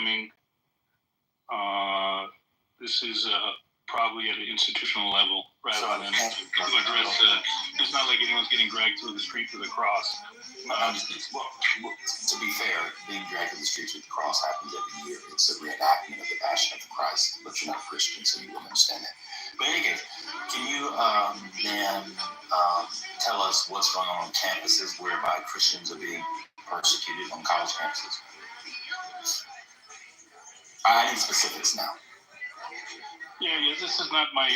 programming. This is probably at an institutional level rather than to address. It's not like anyone's getting dragged through the street with a cross. Well, to be fair, being dragged through the streets with the cross happens every year. It's a reenactment of the Passion of the Christ, but you're not a Christian, so you wouldn't understand that. But in any case, can you tell us what's going on campuses whereby Christians are being persecuted on college campuses? I need specifics now. Yeah. This is not my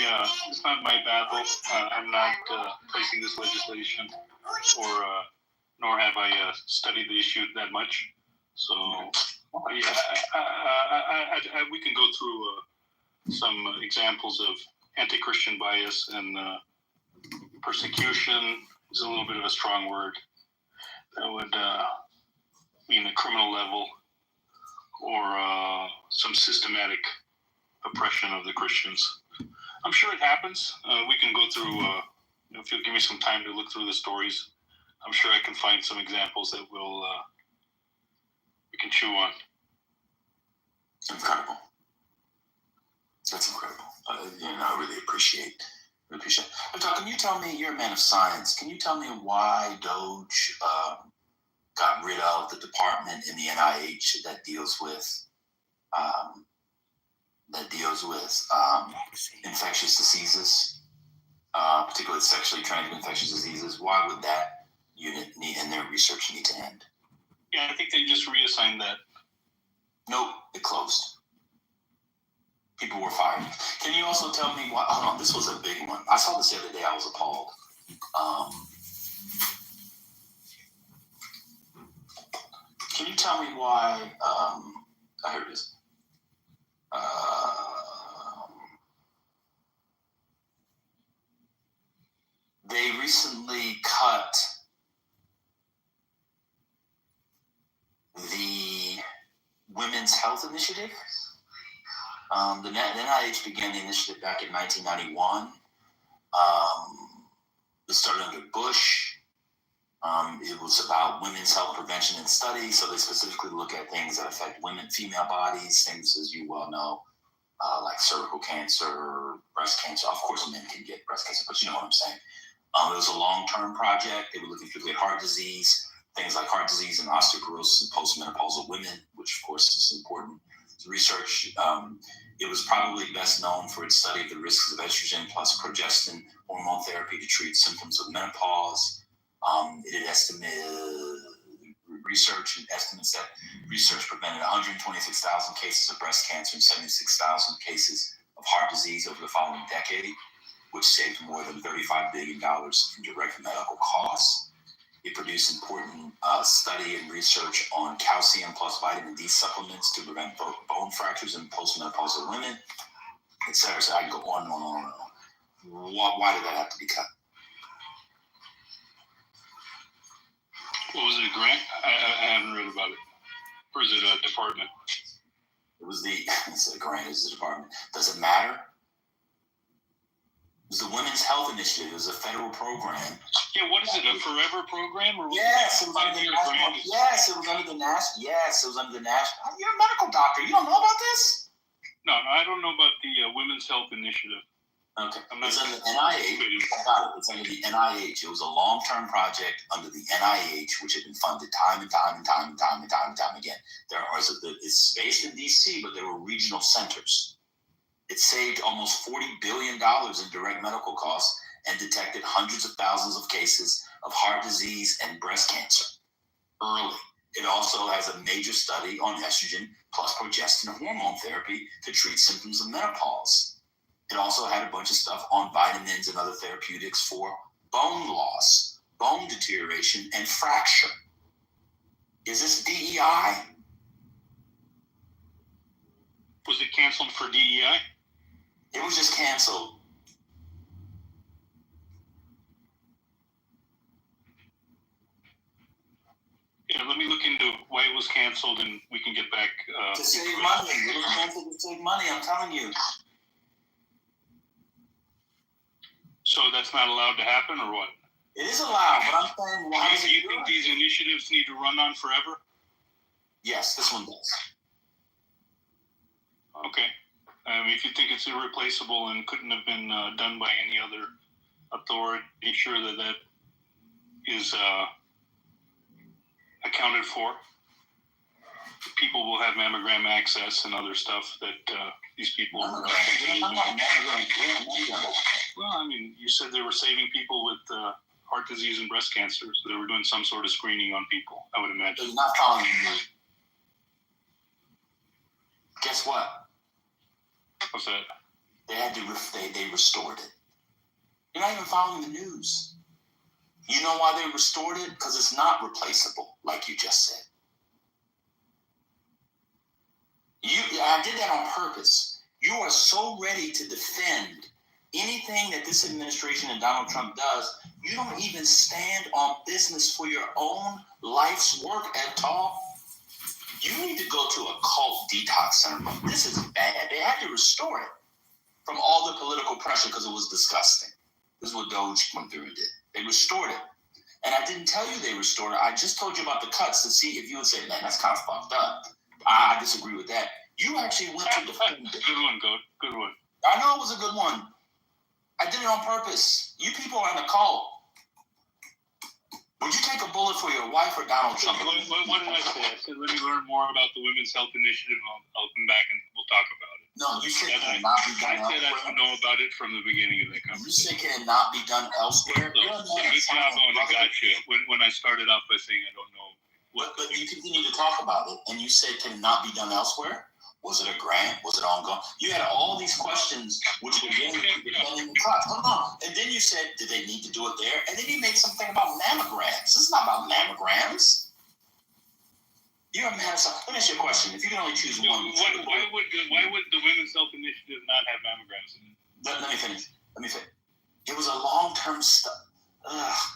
battle. I'm not placing this legislation, or nor have I studied the issue that much. So we can go through some examples of anti-Christian bias, and persecution is a little bit of a strong word. That would mean a criminal level, or some systematic oppression of the Christians. I'm sure it happens. We can go through, if you'll give me some time to look through the stories, I'm sure I can find some examples that we can chew on. Incredible. That's incredible. I really appreciate. Can you tell me, you're a man of science, can you tell me why Doge got rid of the department in the NIH that deals with infectious diseases, particularly sexually transmitted infectious diseases? Why would that unit and their research need to end? Yeah, I think they just reassigned that. Nope, it closed. People were fired. Can you also tell me why? Hold on, this was a big one. I saw this the other day. I was appalled. Can you tell me why? I heard this. They recently cut the Women's Health Initiative. The NIH began the initiative back in 1991. It started under Bush. It was about women's health prevention and study. So they specifically look at things that affect women, female bodies, things, as you well know, like cervical cancer, breast cancer. Of course, men can get breast cancer, but you know what I'm saying. It was a long-term project. They were looking particularly at heart disease, things like heart disease and osteoporosis in postmenopausal women, which of course is important to research. It was probably best known for its study of the risks of estrogen plus progestin hormone therapy to treat symptoms of menopause. It research and estimates that research prevented 126,000 cases of breast cancer and 76,000 cases of heart disease over the following decade, which saved more than $35 billion in direct medical costs. It produced important study and research on calcium plus vitamin D supplements to prevent bone fractures in postmenopausal women, etc. So I can go on and on and on. Why did that have to be cut? What was it, a grant? I haven't read about it. Or is it a department? It's a grant, it's a department. Does it matter? It was the Women's Health Initiative. It was a federal program. Yeah, what is it, a forever program? Or yes, it was under the national. Yes, it was under the national. Yes, it was under the national. You're a medical doctor. You don't know about this? No, I don't know about the Women's Health Initiative. Okay. It's under the NIH. It's under the NIH. It was a long-term project under the NIH, which had been funded time and time again. It's based in D.C., but there were regional centers. It saved almost $40 billion in direct medical costs and detected hundreds of thousands of cases of heart disease and breast cancer early. It also has a major study on estrogen plus progestin hormone therapy to treat symptoms of menopause. It also had a bunch of stuff on vitamins and other therapeutics for bone loss, bone deterioration, and fracture. Is this DEI? Was it canceled for DEI? It was just canceled. Yeah, let me look into why it was canceled, and we can get back. To save money. It was canceled to save money, I'm telling you. So that's not allowed to happen, or what? It is allowed, but I'm saying why is it Do you think these initiatives need to run on forever? Yes, this one does. I mean, if you think it's irreplaceable and couldn't have been done by any other authority, be sure that that is accounted for. People will have mammogram access and other stuff that these people. Well, I mean, you said they were saving people with heart disease and breast cancer, so they were doing some sort of screening on people, I would imagine. They're not following you. Guess what? What's that? They restored it. You're not even following the news. You know why they restored it? Because it's not replaceable, like you just said. I did that on purpose. You are so ready to defend anything that this administration and Donald Trump does. You don't even stand on business for your own life's work at all. You need to go to a cult detox center. This is bad. They had to restore it from all the political pressure because it was disgusting. This is what Doge went through and did. They restored it. And I didn't tell you they restored it. I just told you about the cuts to see if you would say, man, that's kind of fucked up. I disagree with that. You actually went to defend it. Good one, Goat. Good one. I know it was a good one. I did it on purpose. You people are in a cult. Would you take a bullet for your wife or Donald Trump? What did I say? I said, let me learn more about the Women's Health Initiative, and I'll come back and we'll talk about it. No, you said I cannot be done said elsewhere. I don't know about it from the beginning of that conversation. You said cannot be done elsewhere. So, good job on it, gotcha. When I started off by saying I don't know. But you continue to talk about it, and you said cannot be done elsewhere? Was it a grant? Was it ongoing? You had all these questions, which were getting the cuts. Hold on. And then you said, did they need to do it there? And then you made something about mammograms. This is not about mammograms. You're a man. Let me ask you a question. If you can only choose one. Why would the Women's Health Initiative not have mammograms in it? Let me finish. It was a long-term stuff.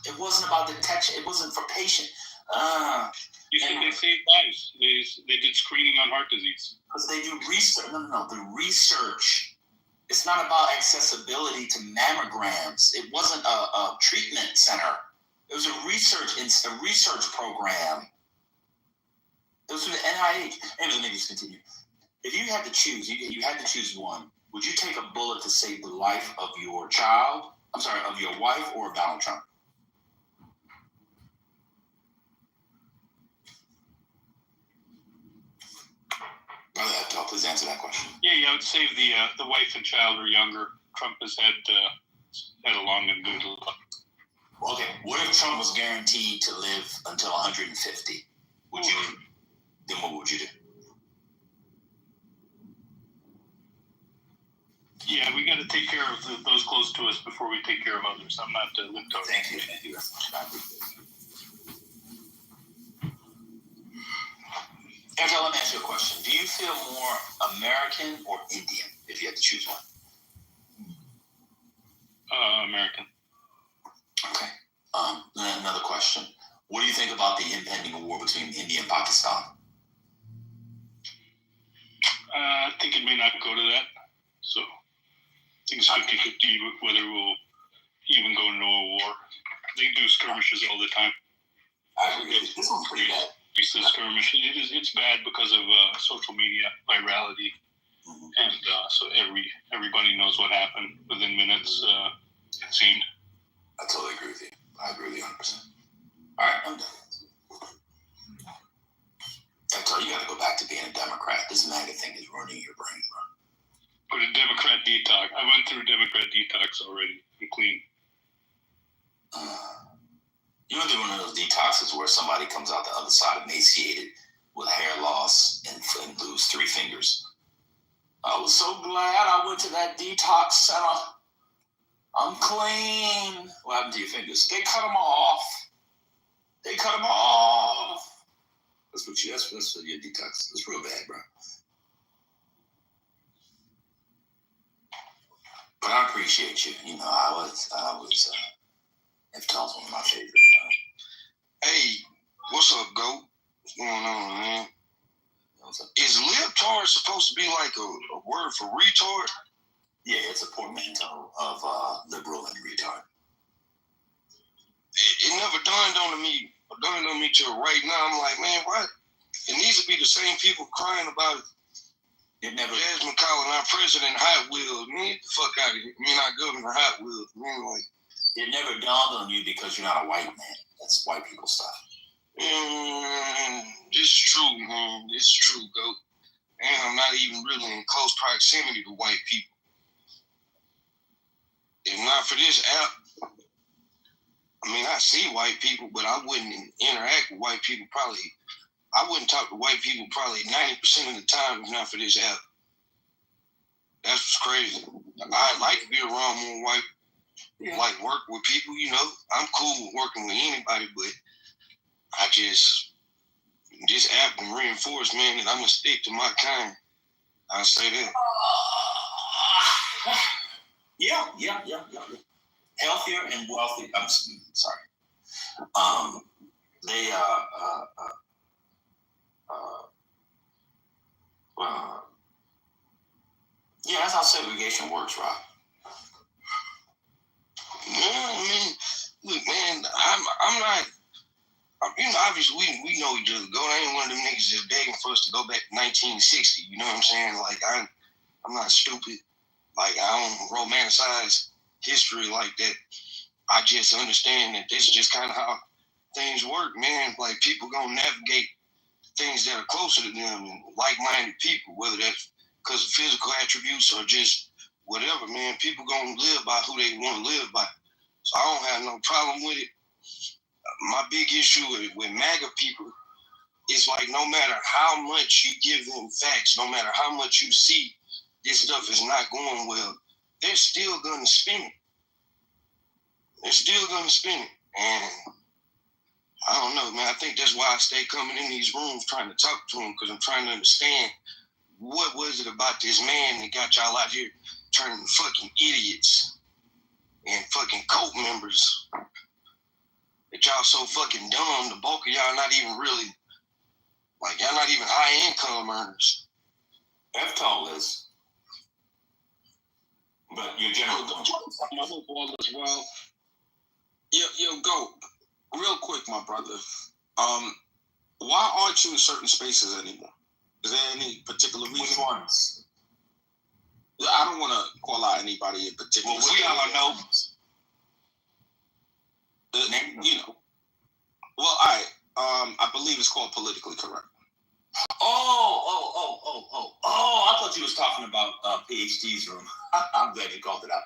It wasn't about detection. It wasn't for patient. You said they saved lives. They did screening on heart disease. Because they do research. No. The research. It's not about accessibility to mammograms. It wasn't a treatment center. It was a research program. It was through the NIH. Anyway, let me just continue. If you had to choose, you had to choose one. Would you take a bullet to save the life of your child? I'm sorry, of your wife or Donald Trump? Brother Epto, please answer that question. Yeah, I would save the wife and child or younger. Trump has had a long and good life. Okay, what if Trump was guaranteed to live until 150? Then what would you do? Yeah, we got to take care of those close to us before we take care of others. I'm not lip-toed. Thank you very much. I appreciate it. Angela, let me ask you a question. Do you feel more American or Indian, if you had to choose one? American. Okay. Then another question. What do you think about the impending war between India and Pakistan? I think it may not go to that. So I think it's 50-50 whether we'll even go into a war. They do skirmishes all the time. I agree. This one's pretty bad. Skirmish. It's bad because of social media virality, and so everybody knows what happened within minutes. It seemed. I totally agree with you. I agree with you 100%. All right, I'm done. I tell you, got to go back to being a Democrat. This MAGA thing is ruining your brain, bro. But a Democrat detox. I went through Democrat detox already. I'm clean. You went through one of those detoxes where somebody comes out the other side emaciated with hair loss and lose 3 fingers. I was so glad I went to that detox center. I'm clean. What happened to your fingers? They cut them off. That's what that's for your detox. It's real bad, bro. But I appreciate you. You know, I was Eftel's one of my favorites. Hey, what's up, GOAT? What's going on, man? What's up? Is libtard supposed to be like a word for retard? Yeah, it's a portmanteau of liberal and retard. It never dawned on me till right now. I'm like, man, what? And these would be the same people crying about It never. Jasmine calling our president Hot Wheels. Man, get the fuck out of here. Me and our governor Hot Wheels. Anyway. It never dawned on you because you're not a white man. That's white people stuff. This is true, man. This is true, GOAT. And I'm not even really in close proximity to white people. If not for this app, I mean, I see white people, but I wouldn't interact with white people probably. I wouldn't talk to white people probably 90% of the time if not for this app. That's what's crazy. I like to be around more white, like work with people, you know. I'm cool with working with anybody, but this app can reinforce, man, that I'm going to stick to my kind. I'll say that. Yeah. Healthier and wealthy. I'm sorry. Yeah, that's how segregation works, Rob. Yeah, I mean, look, man, I'm not. You know, obviously we know each other. I ain't one of them niggas just begging for us to go back to 1960. You know what I'm saying? Like I'm not stupid. Like I don't romanticize history like that. I just understand that this is just kind of how things work, man. Like people gonna navigate things that are closer to them and like-minded people, whether that's because of physical attributes or just whatever, man. People gonna live by who they want to live by. So I don't have no problem with it. My big issue with MAGA people is like no matter how much you give them facts, no matter how much you see this stuff is not going well, they're still going to spin it. They're still going to spin it. And I don't know, man. I think that's why I stay coming in these rooms trying to talk to them, because I'm trying to understand what was it about this man that got y'all out here turning fucking idiots and fucking cult members that y'all so fucking dumb. The bulk of y'all not even really, like, y'all not even high income earners. FTOL is. But your general I hope all is well. Yo, go. Real quick, my brother. Why aren't you in certain spaces anymore? Is there any particular reason? Which ones? I don't want to call out anybody in particular. Well, we all know. You know. Well, all right. I believe it's called politically correct. I thought you was talking about PhD's room. I'm glad you called it out.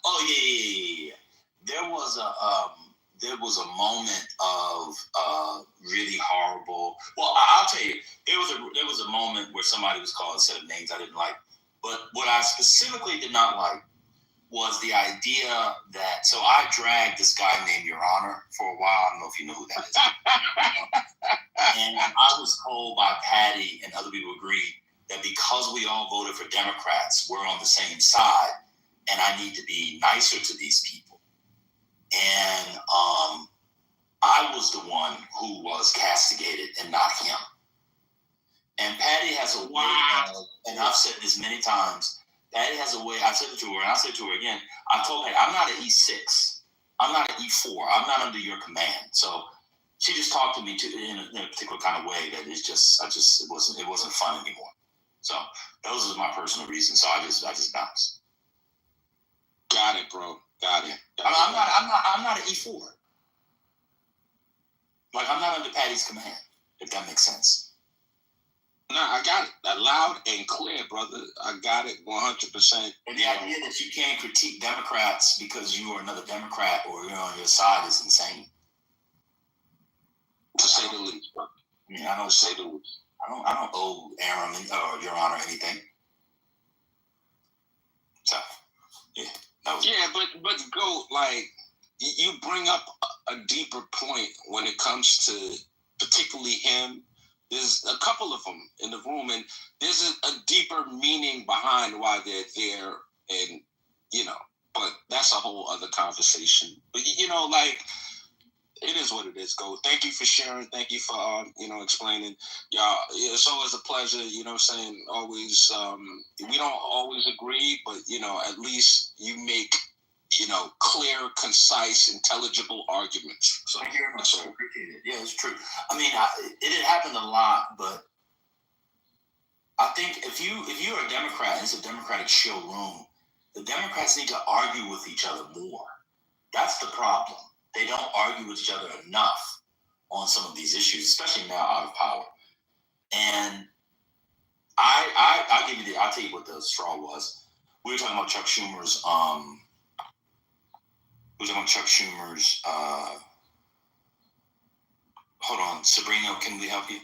Oh yeah. There was a moment of really horrible. Well, I'll tell you, there was a moment where somebody was calling a set of names I didn't like. But what I specifically did not like was the idea that, so I dragged this guy named Your Honor for a while. I don't know if you know who that is. And I was told by Patty and other people agreed that because we all voted for Democrats, we're on the same side, and I need to be nicer to these people. And I was the one who was castigated and not him. And Patty has a way, and I've said this many times, Patty has a way, I said it to her, and I'll say it to her again. I told her, I'm not an E6. I'm not an E4. I'm not under your command. So she just talked to me in a particular kind of way that it wasn't fun anymore. So those are my personal reasons. So I just bounced. Got it, bro. Got it. I'm not an E4. Like, I'm not under Patty's command, if that makes sense. No, I got it. That loud and clear, brother. I got it 100%. And the idea that you can't critique Democrats because you are another Democrat or you're on your side is insane. To say the least, bro. I mean, I don't owe Aaron or Your Honor anything. So, yeah. But go, like, you bring up a deeper point when it comes to particularly him. There's a couple of them in the room, and there's a deeper meaning behind why they're there, and, you know, but that's a whole other conversation. But, you know, like, it is what it is, Go. Thank you for sharing. Thank you for, explaining. Y'all, it's always a pleasure, you know what I'm saying? Always, we don't always agree, but, you know, at least you make, you know, clear, concise, intelligible arguments. So thank you very much. I appreciate it. Yeah, it's true. I mean, it had happened a lot, but I think if you're a Democrat and it's a Democratic show room, the Democrats need to argue with each other more. That's the problem. They don't argue with each other enough on some of these issues, especially now out of power. And I'll tell you what the straw was. We were talking about Chuck Schumer's hold on, Sabrina, can we help you?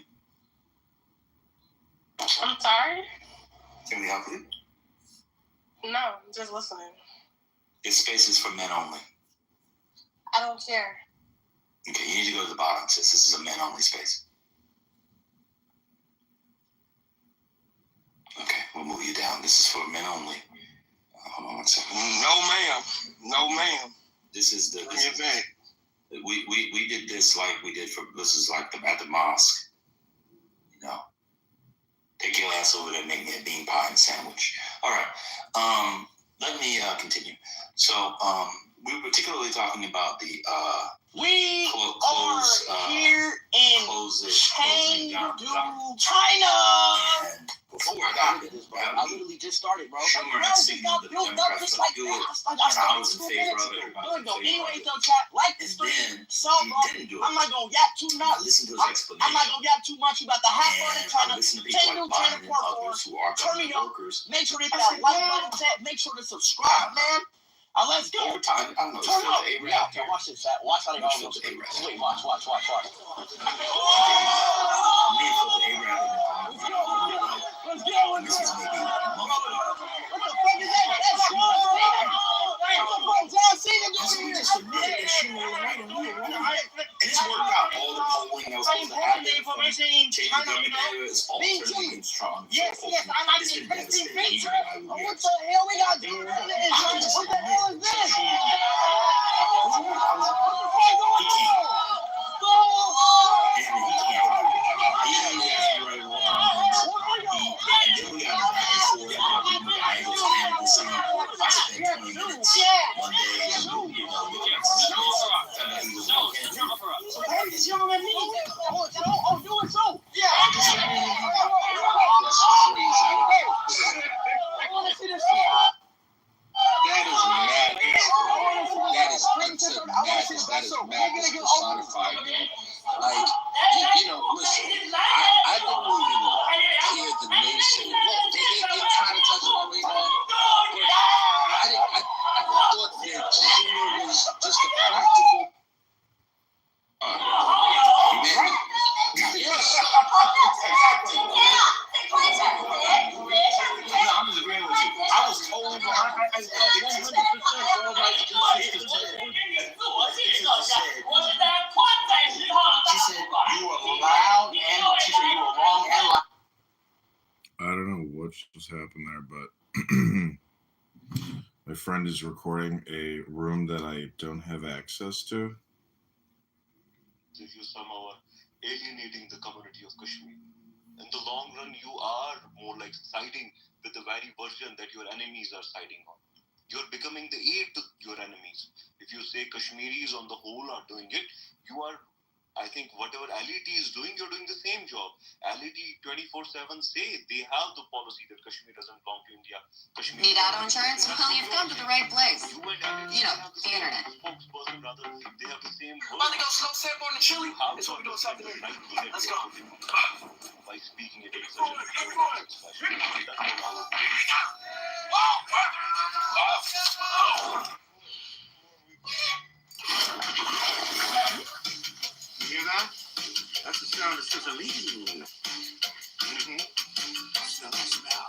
I'm sorry? Can we help you? No, I'm just listening. This space is for men only. I don't care. Okay, you need to go to the bottom, sis. This is a men only space. Okay, we'll move you down. This is for men only. Hold on one second. No, ma'am. This is the. Bring it back. We did this like we did for. This is like at the mosque. You know, take your ass over there and make me a bean pie and sandwich. All right. Let me continue. So we were particularly talking about the We close, are here in Chengdu, China. And before I got to this, I literally just started, bro. Schumer had signaled that the Democrats would do it, and I was in favor of it. Anyways, though, chat, like this And then so, he bro, didn't do it. I'm not gonna yap too I much. listened to his explanation. I'm not gonna yap too much about the half fun in And China. I listened to people like Biden and others who are government workers. Make sure to hit that like button, chat. Make sure to subscribe, man. Let's go. Over time, I don't know. Turn up. Yeah, Watch this, chat. Watch how they all go. Wait, watch. Me and Philip Abraham have been talking. Let's go. This is maybe a month ago. What the fuck is that? That's John Cena And so we doing just admitted that Schumer was right and we were wrong. And it's worked out. All the polling that was supposed to happen from changing government area is all turning against Trump. Yes, I like It's it. been devastating. What the hell we got doing? What the hell is this? That is madness. That is utter madness. That is madness personified, man. Like, listen, I don't even hear the nation. Well, they kind of touch on right now. I thought that Schumer was just a practical. Yes. No, I'm just agreeing with you. I was totally behind. 100%. She said you were loud and she said you were wrong and loud. I don't know what just happened there, but my friend is recording a room that I don't have access to. If you somehow are alienating the community of Kashmir, in the long run, you are more like siding with the very version that your enemies are siding on. You're becoming the aid to your enemies. If you say Kashmiris on the whole are doing it, you are, I think, whatever LET is doing, you're doing the same job. LET 24/7 say they have the policy that Kashmir doesn't belong to India. Kashmir Need auto insurance? Well, you've come to the right place. You and You know, the internet. Spokesperson, rather, they have the same I'm about to go slow sample on the chili. That's what we're doing something. Let's go. By speaking it in such a You hear that? That's the sound of such a lead. Smell.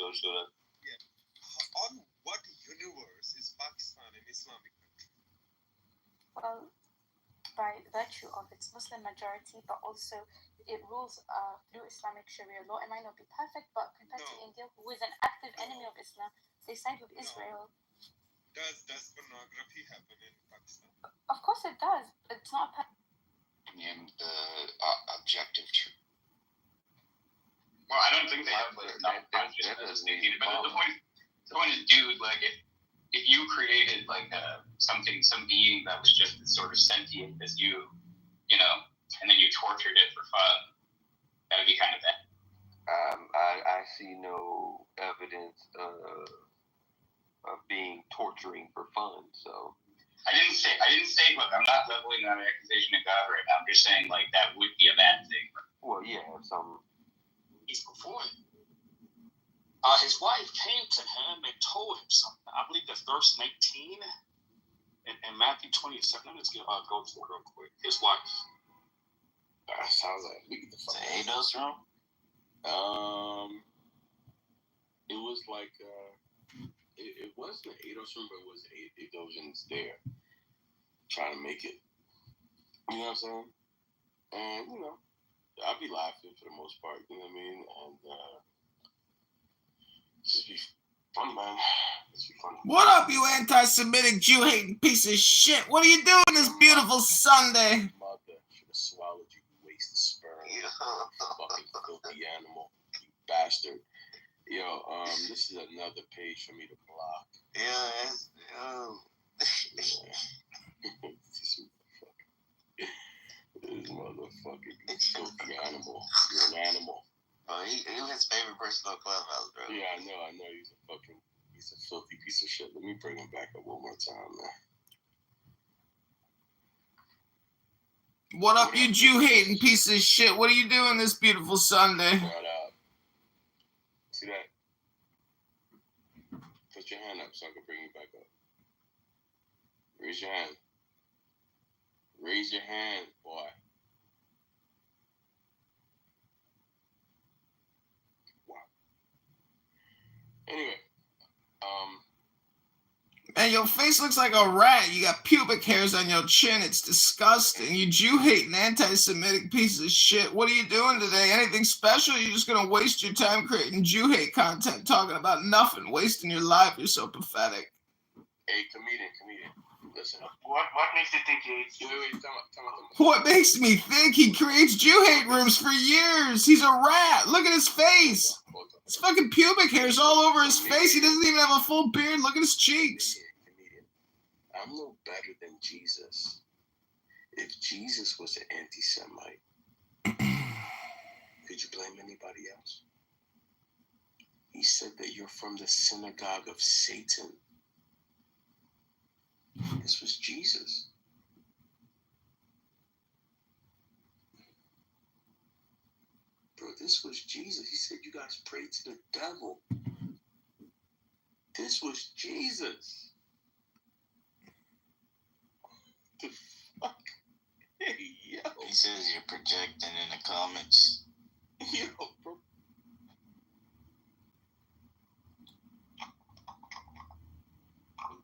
also that. On what universe is Pakistan an Islamic country? Well, by virtue of its Muslim majority, but also it rules through Islamic Sharia law. It might not be perfect, but compared to India, who is an active enemy of Islam, they side with Israel. Does pornography happen in Pakistan? Of course it does. It's not And the objective truth. Well, I don't think they have like enough budget as they needed. But the point is, dude, like if you created like some being that was just as sort of sentient as you know, and then you tortured it for fun, that would be kind of bad. I see no evidence of being torturing for fun. So I didn't say. Look, I'm not leveling that accusation at God right now. I'm just saying like that would be a bad thing. well, yeah, some. He's performing. His wife came to him and told him something. I believe that's verse 19 in Matthew 27. Let me just go through it real quick. His wife. That sounds like we get the fuck. Ados room? It was like it wasn't an Ados room, but it was Adosians there trying to make it. You know what I'm saying? And you know, I'll be laughing for the most part. You know what I mean? And just be fun, man. Just be fun. What up, you anti-Semitic Jew-hating piece of shit? What are you doing this beautiful Sunday? Mother should have swallowed you, you wasted sperm. Fucking filthy animal, you bastard. Yo, this is another page for me to block. This motherfucker, you filthy animal. You're an animal. He was his favorite person on Clubhouse, bro. Yeah, I know. He's a filthy piece of shit. Let me bring him back up one more time, man. What up, you Jew-hating piece of shit? What are you doing this beautiful Sunday? What up? See that? Put your hand up so I can bring you back up. Raise your hand. Raise your hand, boy. Wow. Anyway, Man, your face looks like a rat. You got pubic hairs on your chin. It's disgusting. You Jew-hating anti-Semitic piece of shit. What are you doing today? Anything special? You're just gonna waste your time creating Jew-hate content, talking about nothing, wasting your life. You're so pathetic. hey, comedian, listen up. What makes you think he? Wait, tell me. What makes me think he creates Jew-hate rooms for years? He's a rat. Look at his face. His fucking pubic hair's all over his face. He doesn't even have a full beard. Look at his cheeks. Comedian. I'm no better than Jesus. If Jesus was an anti-Semite, could you blame anybody else? He said that you're from the synagogue of Satan. This was Jesus. Bro, this was Jesus. He said you guys pray to the devil. This was Jesus. The fuck? Hey, yo. He says you're projecting in the comments. Yo, bro.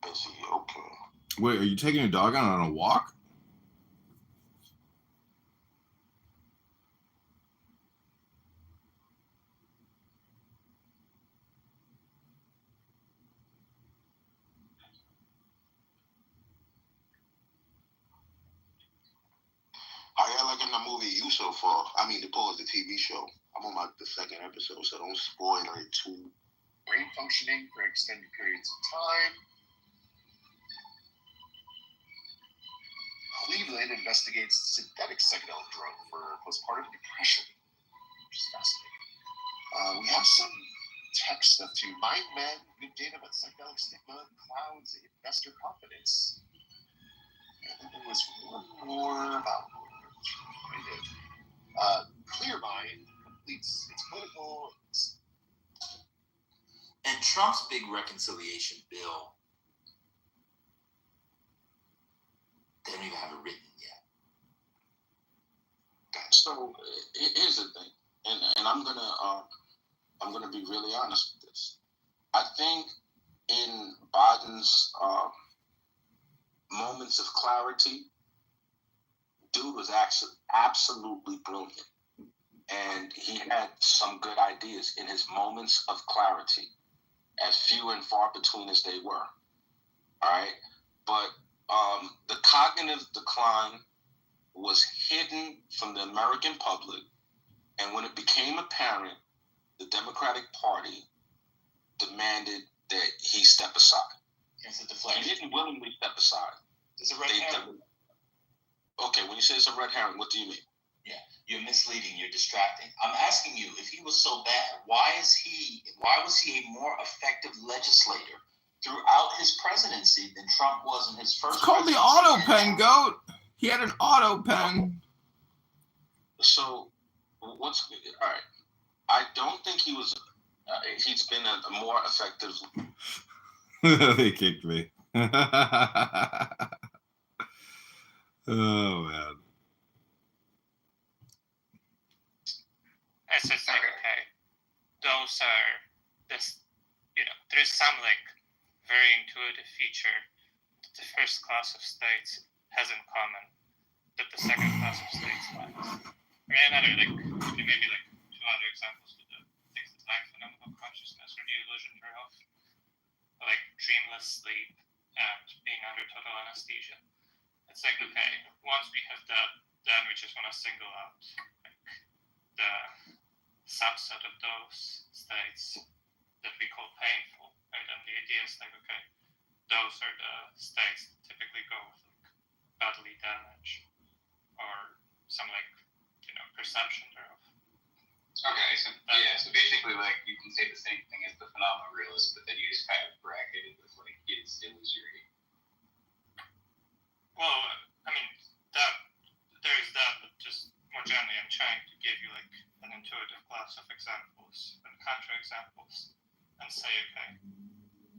Okay. Wait, are you taking your dog out on a walk? How y'all liking the movie You so far? I mean, the TV show. I'm on the second episode, so don't spoil it too. Brain functioning for extended periods of time. Cleveland investigates synthetic psychedelic drug for postpartum depression, which is fascinating. We have some text stuff too. Mind men, new data about psychedelic stigma, clouds, investor confidence. And then there was one more about Clear Mind completes its political. And Trump's big reconciliation bill, they don't even have it written yet. So here's the thing, and I'm gonna be really honest with this. I think in Biden's moments of clarity, dude was actually absolutely brilliant. And he had some good ideas in his moments of clarity, as few and far between as they were. All right. But the cognitive decline was hidden from the American public. And when it became apparent, the Democratic Party demanded that he step aside. It's a deflection. He didn't willingly step aside. It's a red herring. Okay, when you say it's a red herring, what do you mean? Yeah, you're misleading. You're distracting. I'm asking you, if he was so bad, why was he a more effective legislator throughout his presidency than Trump was in his first? It's called the auto pen, goat. He had an auto pen. So, all right? I don't think he was. He's been a more effective. They kicked me. Oh man. It's just like, okay, those are this, there's some like very intuitive feature that the first class of states has in common that the second class of states lacks. I mean, another maybe like two other examples of the things that lack phenomenal consciousness or the illusion thereof, like dreamless sleep and being under total anesthesia. It's like, okay, once we have that, then we just want to single out like the subset of those states that we call painful, right? And the idea is like, okay, those are the states that typically go with like bodily damage or some like, perception thereof. Okay, so basically like you can say the same thing as the phenomenal realist, but then you just kind of bracket it with like it's illusory. Well, I mean, there's that, but just more generally, I'm trying to give you like an intuitive class of examples and counterexamples and say, okay,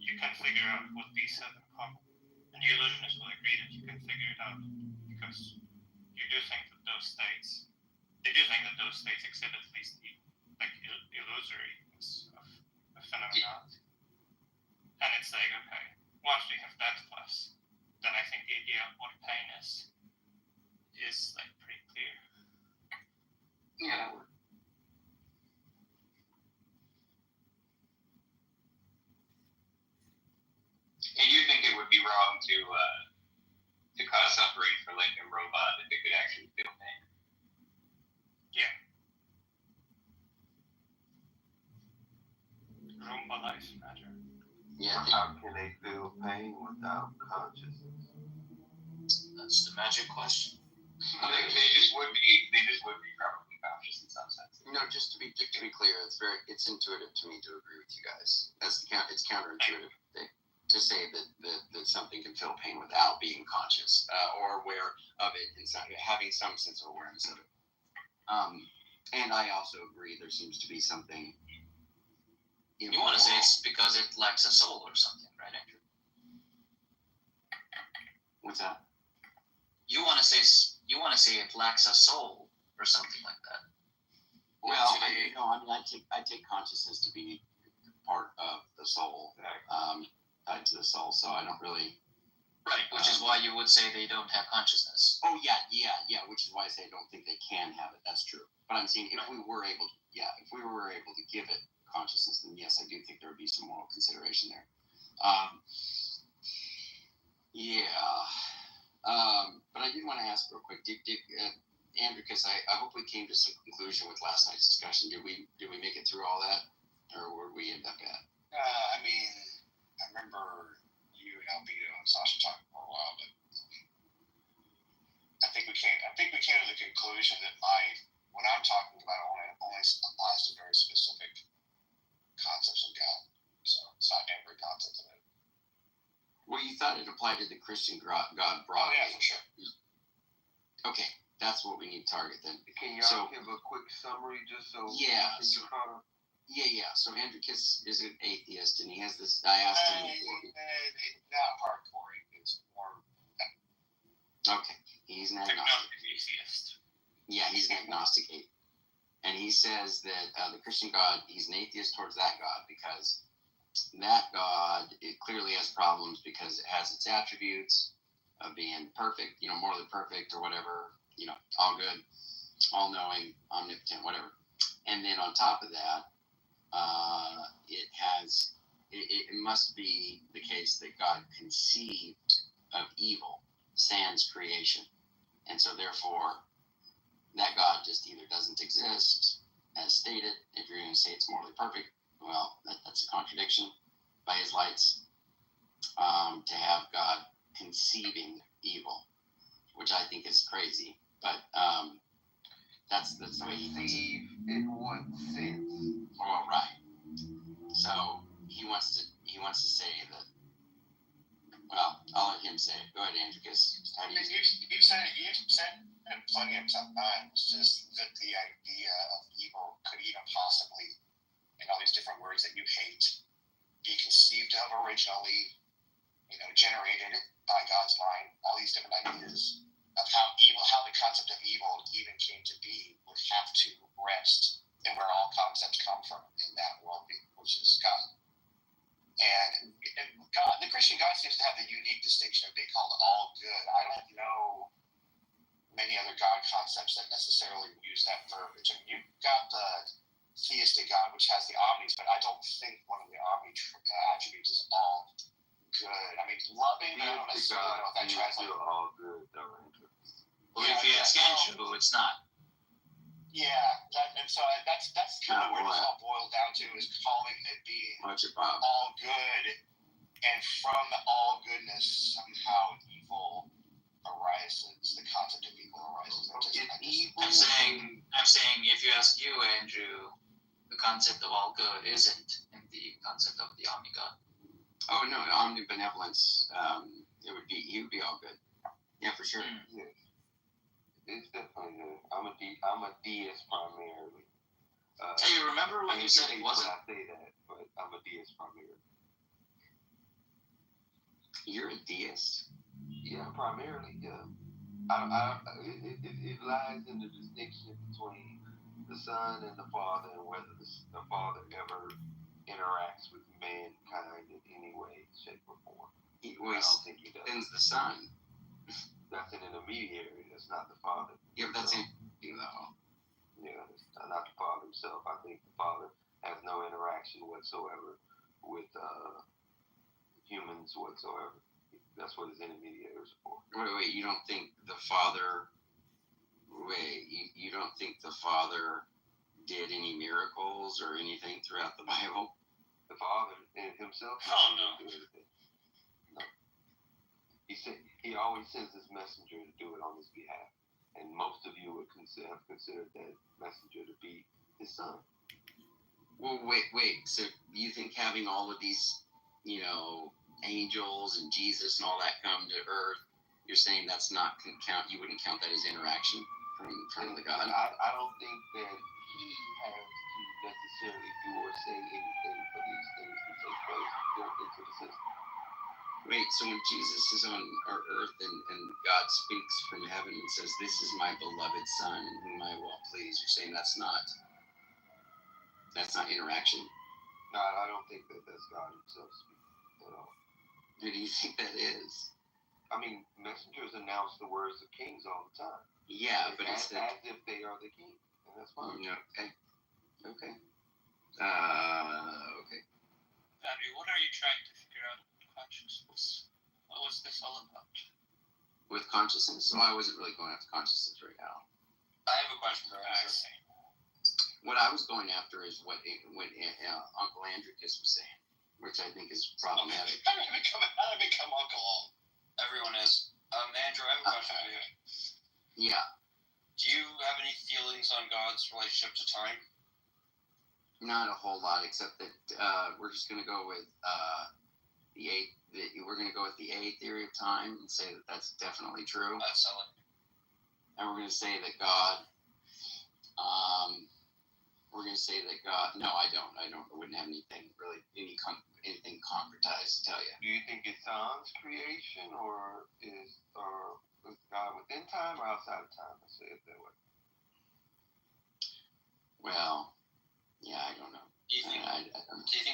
you can figure out what these have in common. And the illusionists will agree that you can figure it out because you do think that those states exhibit at least the illusory of phenomenality. And it's like, okay, once we have that class, then I think the idea of what pain is like pretty clear. Yeah. And you think it would be wrong to cause suffering for like a robot if it could actually feel pain? Yeah. Roomba life matter. Yeah. How can they feel pain without consciousness? That's the magic question. They just would be probably conscious in some sense. Just to be clear, it's intuitive to me to agree with you guys. It's counterintuitive to say that something can feel pain without being conscious or aware of it, having some sense of awareness of it. And I also agree there seems to be something. You want to say it's because it lacks a soul or something, right, Andrew? What's that? You want to say it lacks a soul or something like that. Well, I take consciousness to be part of the soul, tied to the soul. So I don't really. Right, which is why you would say they don't have consciousness. Oh yeah. Which is why I say I don't think they can have it. That's true. But I'm saying if we were able to give it consciousness, then yes, I do think there would be some moral consideration there. But I did want to ask real quick, Andrew, because I hope we came to some conclusion with last night's discussion. Did we make it through all that, or where did we end up at? I remember you and Albedo and Sasha talking for a while, but I think we came to the conclusion that what I'm talking about only applies to very specific concepts of God. So it's not every concept of it. Well, you thought it applied to the Christian God broadly. Oh, yeah, for sure. Okay, that's what we need to target then. Can y'all give a quick summary just so? Yeah. So Andrew Kiss is an atheist, and he has this. I asked him before. Not hardcore. It's more. Okay, he's an agnostic. Yeah, he's an agnostic atheist. And he says that the Christian God, he's an atheist towards that God because that God, it clearly has problems because it has its attributes of being perfect, morally perfect or whatever, all good, all knowing, omnipotent, whatever. And then on top of that, it must be the case that God conceived of evil sans creation. And so therefore, that God just either doesn't exist, as stated. If you're going to say it's morally perfect, well, that's a contradiction by his lights. To have God conceiving evil, which I think is crazy, but that's the way he thinks it. In what sense? Oh, right. So he wants to say that. Well, I'll let him say it. Go ahead, Andrew. Because how do you? You've said it plenty of times. Just that the idea of evil could even possibly, in all these different words that you hate, be conceived of originally, generated by God's mind. All these different ideas of how the concept of evil even came to be would have to rest in where all concepts come from in that worldview, which is God. And God, the Christian God seems to have the unique distinction of being called all good. I don't know many other God concepts that necessarily use that verbiage. I mean, you've got the theistic God, which has the omnis, but I don't think one of the omni attributes is all good. I mean, loving, I don't necessarily know if that translates. All good, though. Well, if you ask Andrew, it's not. Yeah, so that's kind of where this all boils down to, is calling it being all good, and from all goodness somehow evil arises. The concept of evil arises. I'm saying, if you ask you, Andrew, the concept of all good isn't in the concept of the omni-God. Oh no, omnibenevolence. He would be all good. Yeah, for sure. Yes. It's definitely good. I'm a deist primarily. Hey, you remember when you said it wasn't? I say that, but I'm a deist primarily. You're a deist? Yeah, primarily. Yeah. It lies in the distinction between the Son and the Father, and whether the Father ever interacts with mankind in any way, shape, or form. I don't think he does. Sends the Son. That's an intermediary. That's not the Father. Yeah, but that's Yeah, it's not the Father himself. I think the Father has no interaction whatsoever with humans whatsoever. That's what his intermediaries are for. Wait, you don't think the Father? You don't think the Father did any miracles or anything throughout the Bible? The Father himself? Oh no. No. He always sends his messenger to do it on his behalf, and most of you would have considered that messenger to be his son. Well, wait. So you think having all of these, angels and Jesus and all that come to Earth, you're saying that's not count? You wouldn't count that as interaction from the God? I don't think that he has to necessarily do or say anything for these things to take place built into the system. Wait, so when Jesus is on our earth and God speaks from heaven and says, "This is my beloved Son in whom I will please," you're saying that's not interaction? No, I don't think that's God himself speaking at all. Who do you think that is? I mean, messengers announce the words of kings all the time. Yeah, but as if they are the king, and that's fine. Okay. Andrew, what are you trying to figure out with consciousness? What was this all about? With consciousness? So I wasn't really going after consciousness right now. I have a question for Andrew. What I was going after is what Uncle Andricus was saying, which I think is problematic. How did I become uncle? Everyone is. Andrew, I have a question for you. Yeah. Do you have any feelings on God's relationship to time? Not a whole lot, except that we're just going to go with we're going to go with the A theory of time and say that that's definitely true. That's solid. And we're going to say that God. No, I don't. I wouldn't have anything anything concretized to tell you. Do you think it's sans creation, or is God within time or outside of time? Let's say it that way. Well, yeah, I don't know. Do you think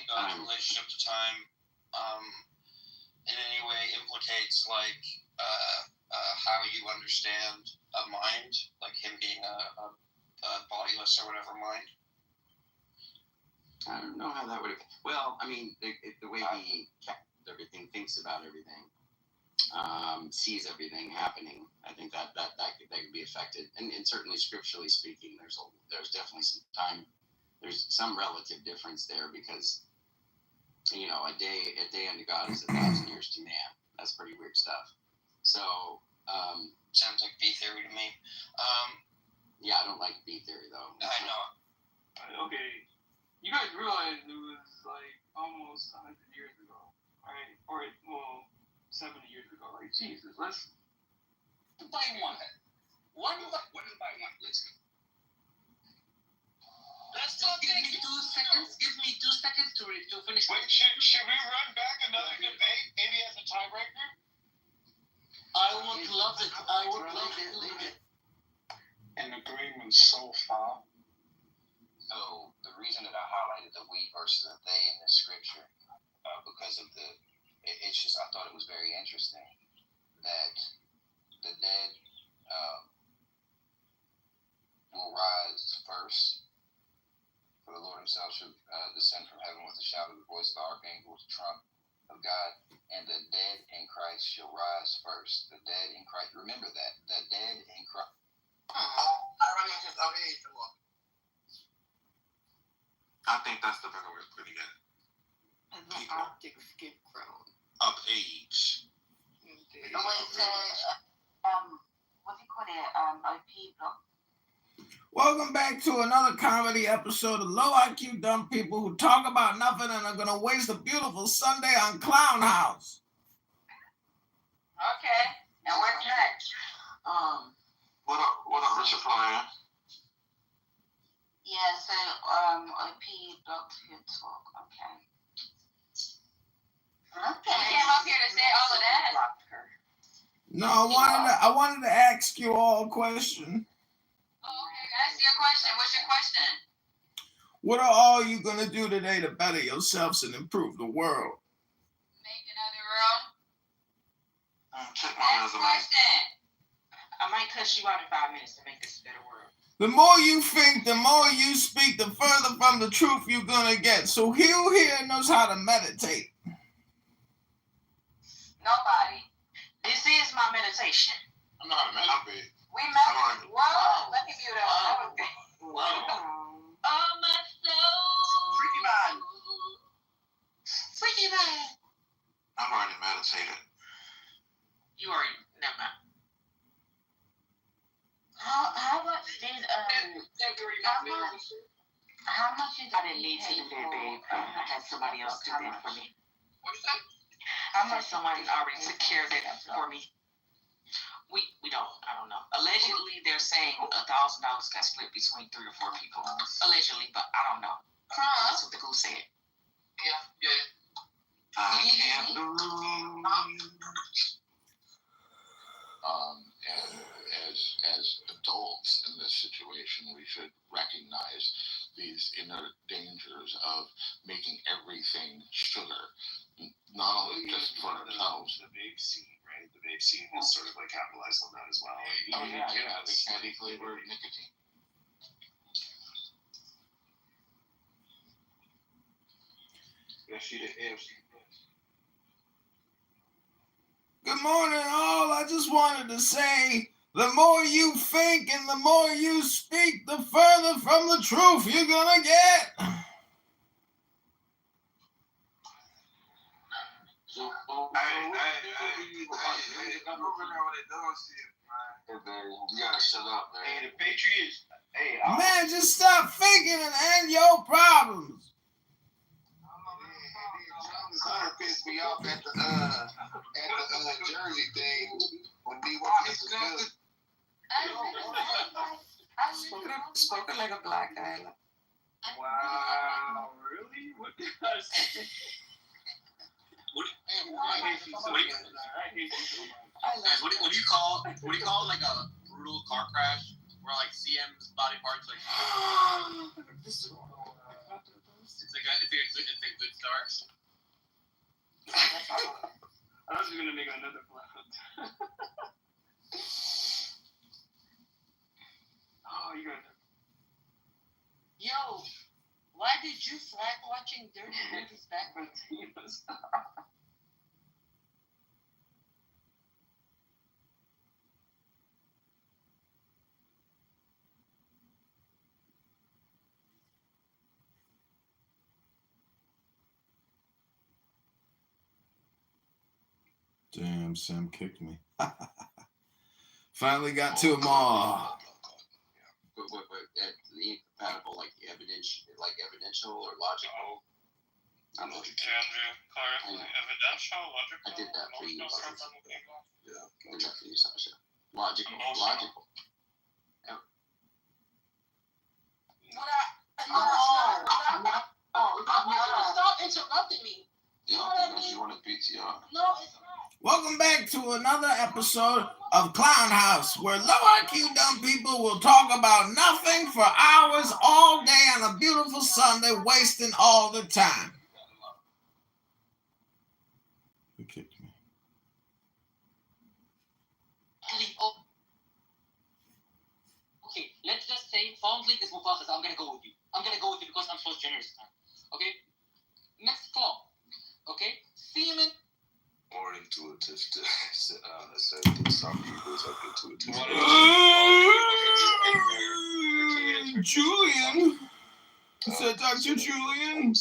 God's relationship to time, in any way implicates like how you understand a mind, like him being a bodiless or whatever mind? I don't know how that would. Well, I mean, the way he everything, thinks about everything, sees everything happening. I think that could be affected, and certainly scripturally speaking, there's definitely some time. There's some relative difference there because, a day unto God is 1,000 years to man. That's pretty weird stuff. So sounds like B theory to me. Yeah, I don't like B theory though. I know. Okay, you guys realize it was like almost 100 years ago, right? Or 70 years ago. Like Jesus, let's by one. One by one. Let's go. Give me 2 seconds. Give me 2 seconds to finish. Wait, should we run back another debate? Maybe as a tiebreaker? I would love it. I would love it. An agreement so far. So the reason that I highlighted the we versus the they in the scripture, because of it's just I thought it was very interesting that the dead will rise first. For the Lord himself shall descend from heaven with a shout of the voice of the archangel, with the trump of God, and the dead in Christ shall rise first. The dead in Christ. Remember that. The dead in Christ. I think that's the better way of putting it. And the Arctic skip grown. Of age. What do you call it? IP block. Welcome back to another comedy episode of Low IQ Dumb People who talk about nothing and are going to waste a beautiful Sunday on Clown House. Okay, and what's next? What up, Richard Pryor? Yeah, so IP blocked your talk. Okay. Okay. You came up here to say all of that. No, I wanted to ask you all a question. Okay, ask your question. What's your question? What are all you going to do today to better yourselves and improve the world? Make another room. Check my resume. Question. I might cuss you out in 5 minutes to make this a better world. The more you think, the more you speak, the further from the truth you're going to get. So who here knows how to meditate? Nobody. This is my meditation. I'm not a meditate. We meditate. Whoa. Let me mute up. Whoa. Oh, my soul. Freaky man. Freaky man. I've already meditated. You already. Never mind. How much did how much did I didn't need to do that, babe. I had somebody else do that for me. What is that? How much somebody already took care of that for me? We don't. I don't know. Allegedly, they're saying $1,000 got split between 3 or 4 people. Allegedly, but I don't know. That's what the goose said. Yeah. I can't believe. As adults in this situation, we should recognize these inner dangers of making everything sugar, not only just for ourselves. The vape scene, right? The vape scene is sort of like capitalized on that as well. The candy flavored nicotine. Good morning, all. I just wanted to say, the more you think and the more you speak, the further from the truth you're gonna get. You gotta shut up, man. Hey, the Patriots. Hey, Man, just stop thinking and end your problems. Hunter pissed me off at the Jersey thing when D was good. Spoken like a black guy. wow, really? What did I say? I hate you so much. What do you call like a brutal car crash where like CM's body parts like It's a good start. I was gonna make another plan. Oh, you got. Yo, why did you slack watching Dirty Movies back when he was? Damn, Sam kicked me. Finally got to them all. Incompatible, like evidential or logical. I'm not Evidential, logical. I did that for you. Yeah. I did that for you, Sasha. Logical. Stop interrupting me. You know what I mean? You want a PTR? No, it's not. Welcome back to another episode of Clown House, where low IQ dumb people will talk about nothing for hours all day on a beautiful Sunday, wasting all the time. Who kicked me? Okay, let's just say Fallen League is Mufasa, so I'm gonna go with you. I'm gonna go with you because I'm so generous. Okay? Next claw. Okay? Semen. More intuitive to say that some people are intuitive. Julian. Is that Dr. Julian?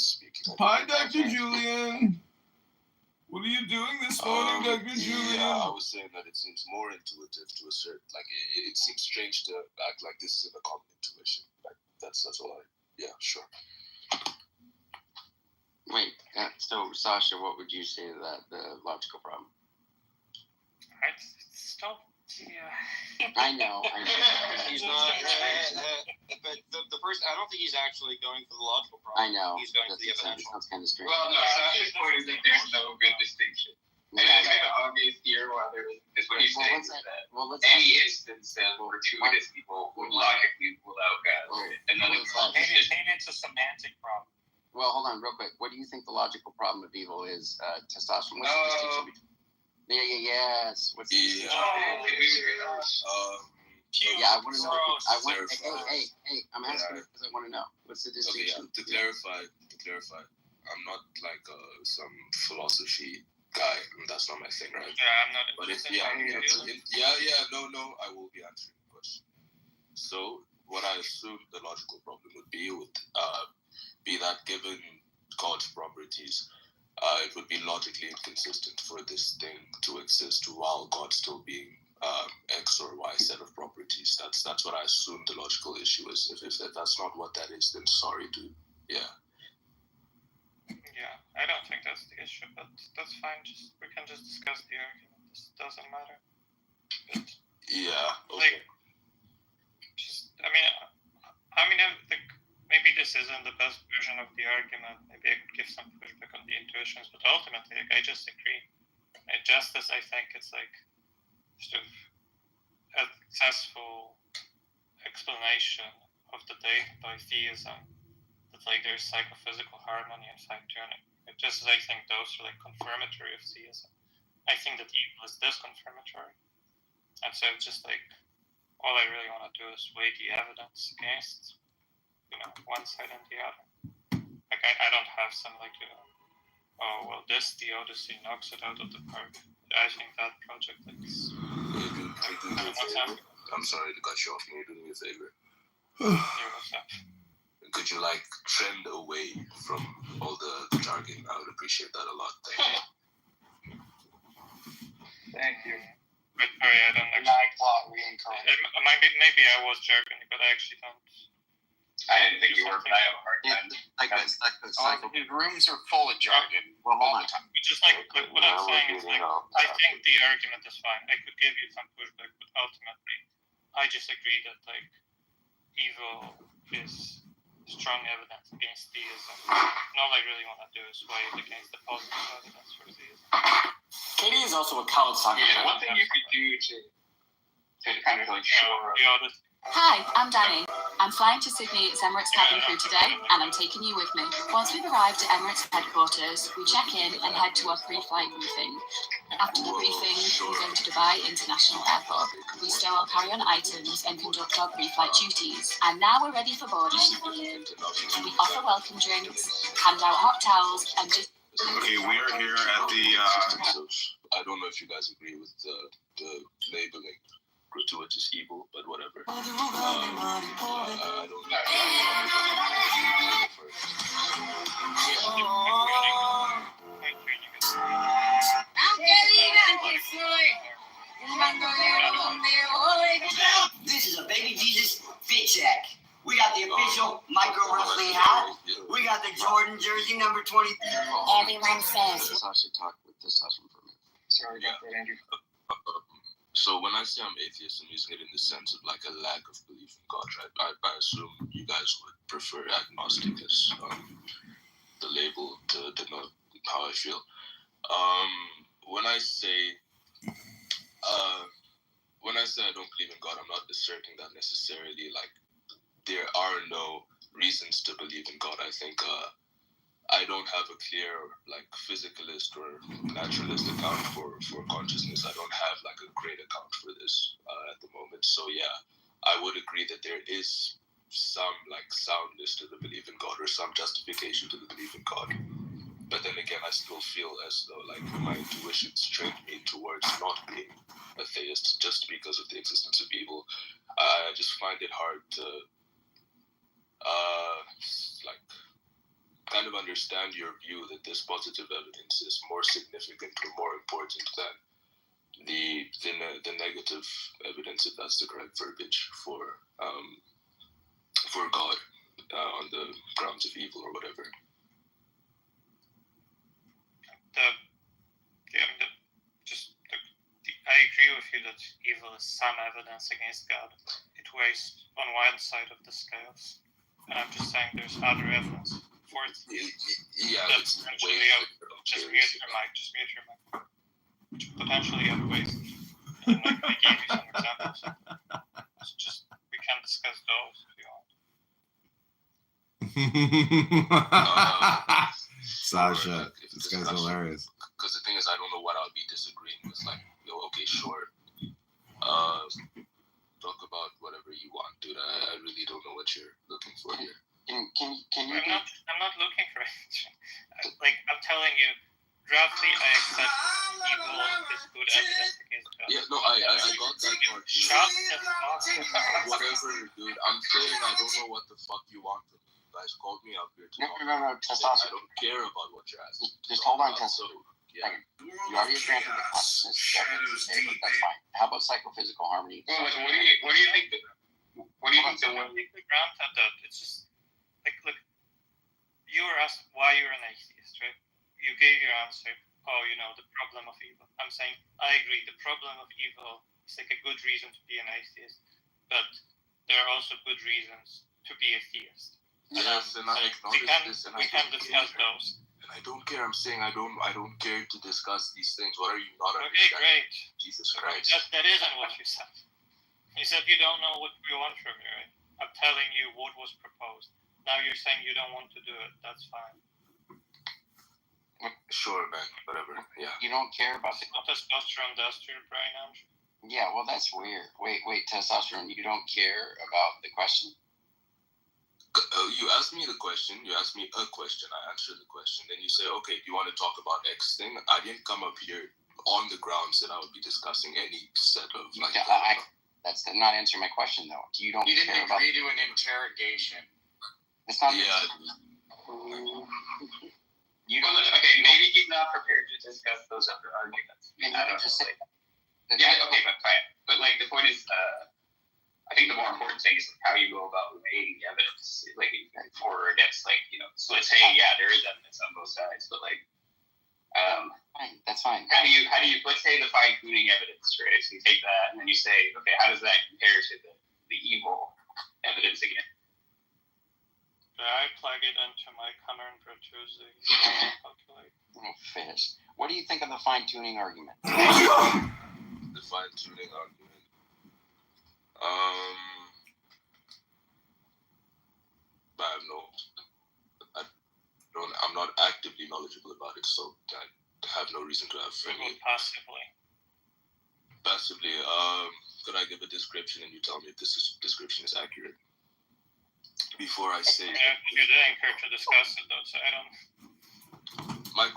Hi, Dr. Julian. What are you doing this morning, Dr. Julian? Yeah, I was saying that it seems more intuitive to assert. Like, it seems strange to act like this isn't a common intuition. Like, that's all. Yeah, sure. Wait, so Sasha, what would you say to that, the logical problem? I know. He's not. But the first, I don't think he's actually going for the logical problem. I know. He's going for the evidential. Sounds kind of strange. Well, no, Sasha's point is that there's no good distinction. And it's kind of obvious here why there is, because what he's saying is that any instance of gratuitous people would logically rule out God. And then maybe it's a semantic problem. Well, hold on real quick. What do you think the logical problem of evil is, testosterone? What's the distinction between? Yes. What's the distinction? Yeah, I want to know. Hey, I'm asking because I want to know. What's the distinction? Okay, to clarify, I'm not like some philosophy guy. That's not my thing, right? Yeah, I'm not. But no, I will be answering the question. So, what I assume the logical problem would be that given God's properties, it would be logically inconsistent for this thing to exist while God still being X or Y set of properties. That's what I assume the logical issue is. If that's not what that is, then sorry, dude. Yeah. Yeah, I don't think that's the issue, but that's fine. We can just discuss the argument. This doesn't matter. Yeah. Okay. I think maybe this isn't the best version of the argument. Maybe I could give some pushback on the intuitions, but ultimately, I just agree. Justice, I think it's like sort of a successful explanation of the data by theism. That like there's psychophysical harmony and fine-tuning. Just as I think those are like confirmatory of theism. I think that evil is disconfirmatory. And so it's just like all I really want to do is weigh the evidence against one side and the other. Like I don't have some like this theodicy knocks it out of the park. I think that project is I'm sorry to cut you off. Can you do me a favor? Could you trend away from all the jargon? I would appreciate that a lot. Thank you. But sorry, I don't actually. Maybe I was jargony, but I actually don't. I didn't think you were, but I have a hard time. His rooms are full of jargon. Well, hold on. Just like what I'm saying is I think the argument is fine. I could give you some pushback, but ultimately, I just agree that evil is strong evidence against theism. And all I really want to do is weigh it against the positive evidence for theism. Katie is also a college soccer player. One thing you could do to kind of shore up. Hi, I'm Danny. I'm flying to Sydney as Emirates cabin crew today, and I'm taking you with me. Once we've arrived at Emirates headquarters, we check in and head to our pre-flight briefing. After the briefing, we go to Dubai International Airport. We stow our carry-on items and conduct our pre-flight duties. And now we're ready for boarding. We offer welcome drinks, hand out hot towels, and just... Okay, we are here at the... I don't know if you guys agree with the labeling gratuitous evil, but whatever. I don't know. This is a baby Jesus fit check. We got the official micro wrestling hat. We got the Jordan jersey number 20. Everyone says. I should talk with this husband for a minute. Sorry about that, Andrew. So when I say I'm atheist, I'm using it in the sense of like a lack of belief in God, right? I assume you guys would prefer agnostic as the label to denote how I feel. When I say I don't believe in God, I'm not asserting that necessarily like there are no reasons to believe in God. I think I don't have a clear like physicalist or naturalist account for consciousness. I don't have like a great account for this at the moment. So yeah, I would agree that there is some like soundness to the belief in God or some justification to the belief in God. But then again, I still feel as though like my intuition trained me towards not being a theist just because of the existence of evil. I just find it hard to like kind of understand your view that this positive evidence is more significant or more important than the negative evidence, if that's the correct verbiage, for God on the grounds of evil or whatever. I agree with you that evil is some evidence against God. It weighs on one side of the scales. And I'm just saying there's other evidence for it. Yeah, that's potentially just mute your mic. Which potentially outweighs it. And like I gave you some examples. It's just we can discuss those if you want. Sasha, this guy's hilarious. Because the thing is, I don't know what I'll be disagreeing with. Like, okay, sure. Talk about whatever you want, dude. I really don't know what you're looking for here. Can you? I'm not looking for anything. Like I'm telling you, roughly I accept evil is good evidence against God. Yeah, no, I got that part. Whatever, dude. I'm saying I don't know what the fuck you want from me. You guys called me up here to No, testosterone. I don't care about what you're asking. Just hold on, testosterone. Yeah. You already granted the consciousness. That's fine. How about psychophysical harmony? Well, what do you think? What do you think? The ground that it's just like look. You were asked why you're an atheist, right? You gave your answer. Oh, the problem of evil. I'm saying I agree. The problem of evil is like a good reason to be an atheist, but there are also good reasons to be a theist. Yes, and I acknowledge this, and we can discuss those. And I don't care. I'm saying I don't care to discuss these things. What are you not understanding? Okay, great. Jesus Christ. That isn't what you said. You said you don't know what we want from you, right? I'm telling you what was proposed. Now you're saying you don't want to do it. That's fine. Sure, man. Whatever. Yeah. You don't care about the testosterone does to your brain, Andrew. Yeah, well, that's weird. Wait, testosterone. You don't care about the question? You asked me the question. You asked me a question. I answered the question. Then you say, okay, do you want to talk about X thing? I didn't come up here on the grounds that I would be discussing any set of like. That's not answering my question though. You didn't agree to an interrogation. It's not. Okay, maybe he's not prepared to discuss those other arguments. I don't know. Yeah, okay, but fine. But like the point is, I think the more important thing is how you go about weighing evidence, like for or against, like So let's say, yeah, there is evidence on both sides, but like, that's fine. How do you let's say the fine tuning evidence, right? So you take that and then you say, okay, how does that compare to the evil evidence again? I plug it into my current Bertuzzi calculator. Oh, fish. What do you think of the fine tuning argument? The fine tuning argument. but I'm not actively knowledgeable about it, so I have no reason to have any. Possibly. Passively, could I give a description and you tell me if this description is accurate? Before I say... You didn't care to discuss it though, so I don't... I'm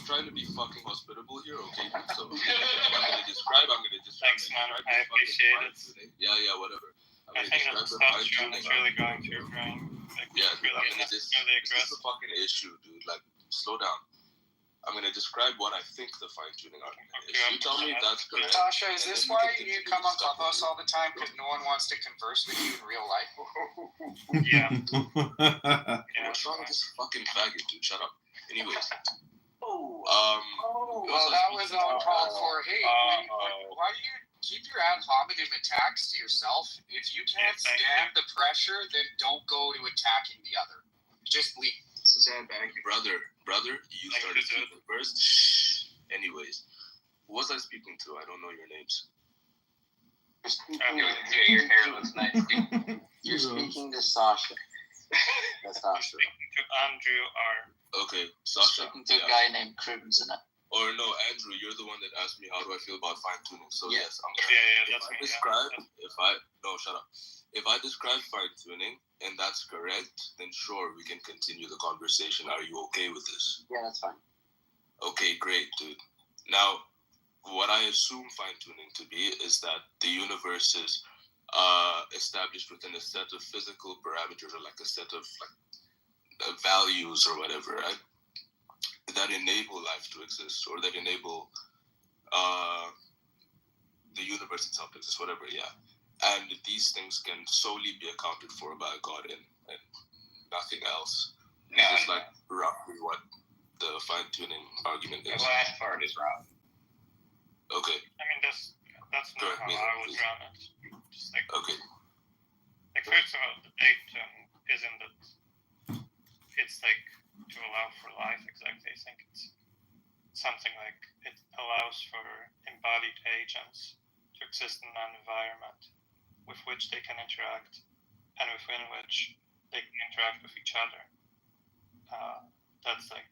trying to be fucking hospitable here, okay? So, if I'm going to describe, I'm going to describe. Thanks, man. I appreciate it. Yeah, whatever. I think that testosterone is really going to your brain. Like, yeah, really, this is the fucking issue, dude. Like, slow down. I'm going to describe what I think the fine-tuning argument is. You tell me if that's correct. Natasha, is this why you come on Clubhouse all the time? Because no one wants to converse with you in real life? Yeah. What's wrong with this fucking faggot, dude? Shut up. Anyways. Well, that was uncalled for. Hey, why do you keep your ad hominem attacks to yourself? If you can't stand the pressure, then don't go to attacking the other. Just leave. Brother, you started speaking first. Anyways, who was I speaking to? I don't know your names. Your hair looks nice. You're speaking to Sasha. That's Sasha. Speaking to Andrew R. Okay, Sasha. Speaking to a guy named Crimson. Or no, Andrew, you're the one that asked me how do I feel about fine tuning. So yes, I'm gonna. Shut up. If I describe fine tuning and that's correct, then sure we can continue the conversation. Are you okay with this? Yeah, that's fine. Okay, great, dude. Now, what I assume fine tuning to be is that the universe is established within a set of physical parameters, or like a set of values or whatever, right? That enable life to exist, or that enable the universe itself to exist, whatever, yeah. And these things can solely be accounted for by God and nothing else. This is like roughly what the fine-tuning argument is. The last part is wrong. Okay. I mean, that's not how I would run it. Just like, okay. Like, first of all, the dictum isn't that it's like to allow for life exactly. I think it's something like it allows for embodied agents to exist in an environment with which they can interact and within which they can interact with each other. That's like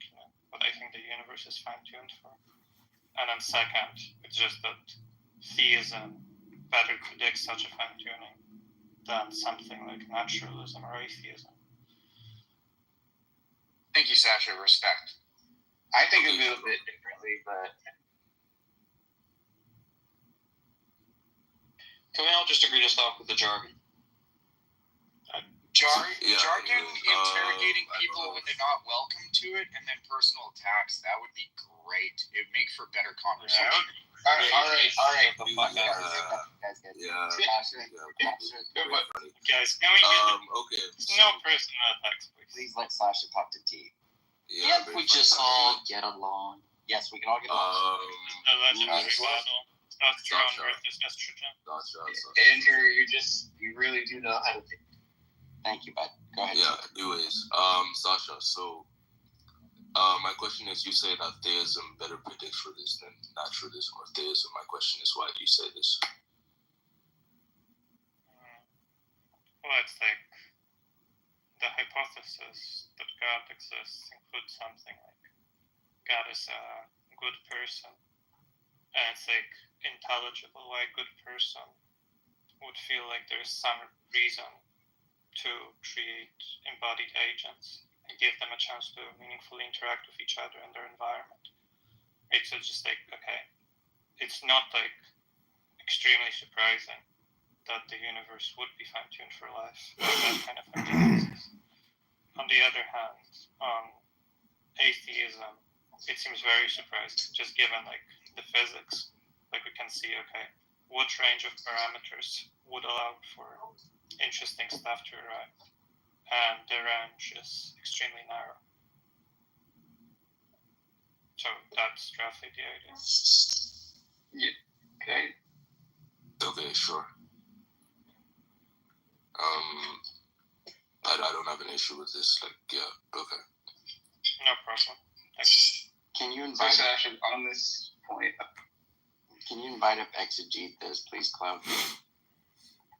what I think the universe is fine-tuned for. And then second, it's just that theism better predicts such a fine-tuning than something like naturalism or atheism. Thank you, Sasha. Respect. I think a little bit differently, but can we all just agree to stop with the jargon? Jargon interrogating people when they're not welcome to it, and then personal attacks. That would be great. It would make for better conversation. All right. Guys, can we okay. No personal attacks, please. Please let Sasha talk to T. Yeah, we just all get along. Yes, we can all get along. The legendary battle. Testosterone versus estrogen. Andrew, you really do know how to think. Thank you, bud. Go ahead. Yeah, anyways, Sasha, so my question is, you say that theism better predicts for this than naturalism or theism. My question is, why do you say this? Well, it's like the hypothesis that God exists includes something like God is a good person. And it's like intelligible why a good person would feel like there's some reason to create embodied agents and give them a chance to meaningfully interact with each other in their environment. It's just like, okay, it's not like extremely surprising that the universe would be fine-tuned for life, that kind of hypothesis. On the other hand, atheism, it seems very surprising, just given like the physics. Like we can see, okay, what range of parameters would allow for interesting stuff to arrive, and the range is extremely narrow. So that's roughly the idea. Yeah. Okay. Okay, sure. I don't have an issue with this. Like, yeah, okay. No problem. Thanks. Can you invite on this point? Can you invite up Exegete this, please, Cloud?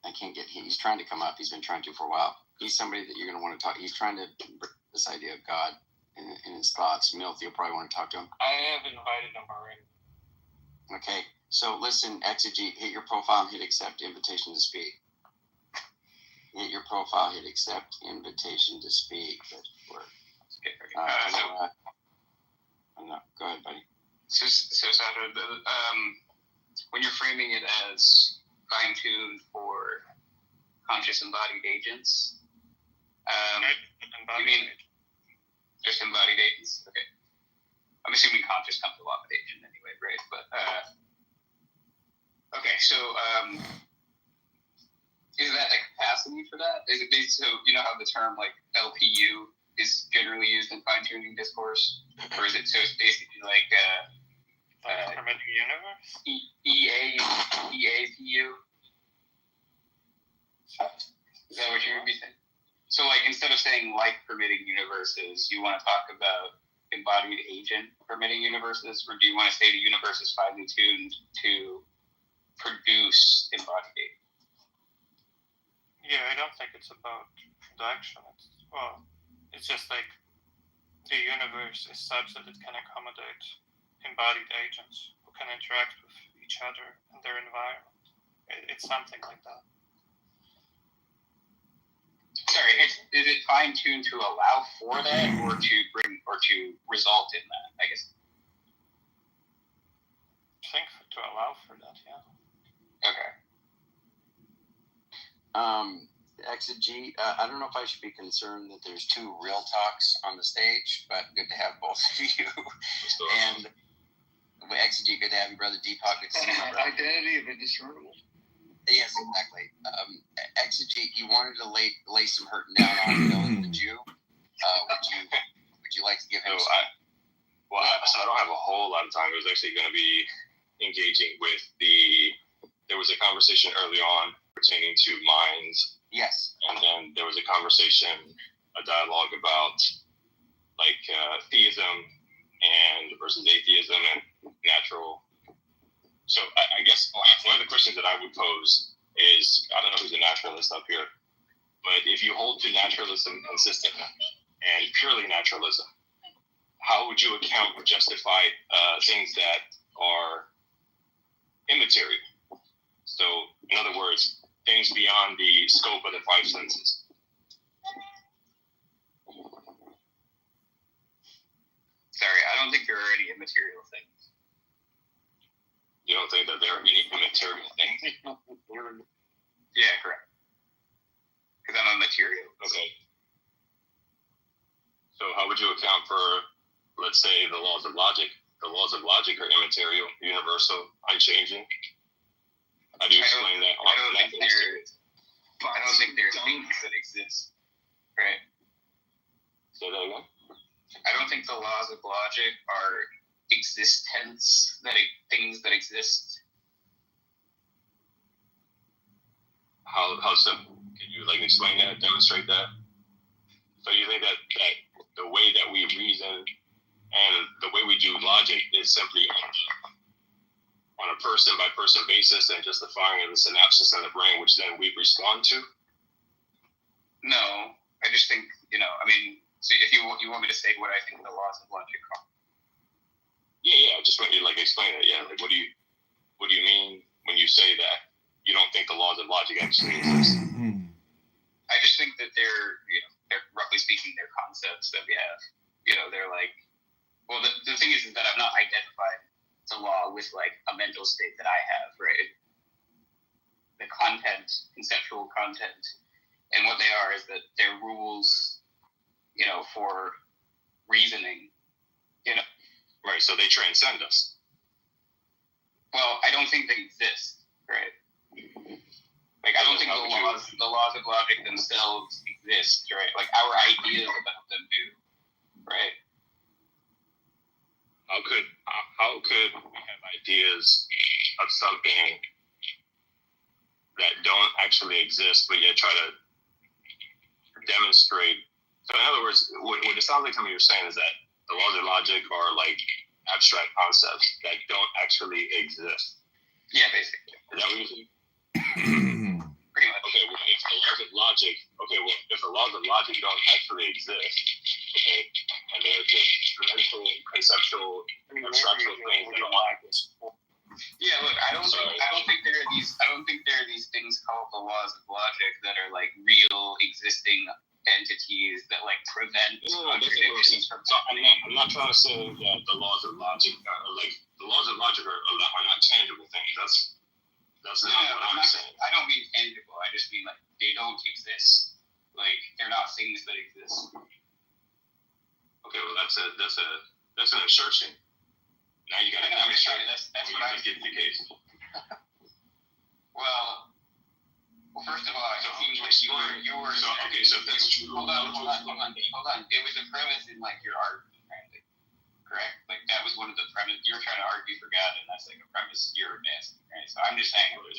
I can't get. He's trying to come up. He's been trying to for a while. he's somebody that you're going to want to talk. He's trying to bring this idea of God in his thoughts. Milth, you'll probably want to talk to him. I have invited him already. Okay, so listen, Exegete, hit your profile and hit accept invitation to speak. Hit your profile, hit accept invitation to speak. That's the word. No, go ahead, buddy. So Sandra, when you're framing it as fine-tuned for conscious embodied agents, you mean just embodied agents? Okay. I'm assuming conscious comes along with agent anyway, right? But okay, so is that the capacity for that? Is it based, so you know how the term like LPU is generally used in fine-tuning discourse, or is it so it's basically like permitting universe? EAPU? Is that what you would be saying? So like instead of saying like permitting universes, you want to talk about embodied agent permitting universes, or do you want to say the universe is finely tuned to produce embodied agent? Yeah, I don't think it's about production. It's just like the universe is such that it can accommodate embodied agents who can interact with each other and their environment. It's something like that. Sorry, is it fine-tuned to allow for that, or to bring, or to result in that? I guess. I think to allow for that, yeah. Okay. Exegete, I don't know if I should be concerned that there's two real talks on the stage, but good to have both of you. And Exegete, good to have you, brother. Deepak, good to see you, brother. Identity of indiscernible. Yes, exactly. Exegete, you wanted to lay some hurting down on Bill the Jew. Would you like to give him some? So I don't have a whole lot of time. It was actually going to be engaging with there was a conversation early on pertaining to minds. Yes. And then there was a conversation, a dialogue about like theism and versus atheism and natural. So I guess one of the questions that I would pose is, I don't know who's a naturalist up here, but if you hold to naturalism consistently and purely naturalism, how would you account or justify things that are immaterial? So, in other words, things beyond the scope of the five senses. Sorry, I don't think there are any immaterial things. You don't think that there are any immaterial things? Yeah, correct. Because I'm a material. Okay. So how would you account for, let's say, the laws of logic? The laws of logic are immaterial, universal, unchanging. How do you explain that? I don't think there are things that exist, right? Say that again? I don't think the laws of logic are existence, things that exist. How simple? Can you explain that, demonstrate that? So you think that the way that we reason and the way we do logic is simply on a person-by-person basis and just the firing of the synapses in the brain, which then we respond to? No, I just think, so if you want me to say what I think the laws of logic are. Yeah, just want you to explain it. Yeah, what do you mean when you say that you don't think the laws of logic actually exist? I just think that they're roughly speaking, they're concepts that we have. They're the thing is that I've not identified the law with a mental state that I have, right? The content, conceptual content, and what they are is that they're rules, for reasoning, Right, so they transcend us. Well, I don't think they exist, right? I don't think the laws of logic themselves exist, right? Our ideas about them do, right? How could we have ideas of something that don't actually exist, but yet try to demonstrate? So in other words, what it sounds like something you're saying is that the laws of logic are abstract concepts that don't actually exist. Yeah, basically. Is that what you're saying? Pretty much. okay, well, if the laws of logic, if the laws of logic don't actually exist, okay, and they're just mental, conceptual, abstractual things that are Yeah, look, I don't think there are these things called the laws of logic that are like real existing entities that like prevent contradictions from happening. I'm not trying to say that the laws of logic are not tangible things. That's not what I'm saying. I don't mean tangible. I just mean like they don't exist. Like they're not things that exist. Okay, well that's an assertion. Now you gotta demonstrate it. That's what I get in the case. Well, first of all, it seems like you were. So okay, so if that's true. Hold on. It was a premise in like your argument, right? Correct? Like that was one of the premise you're trying to argue for God, and that's like a premise you're advancing, right? So I'm just saying, I would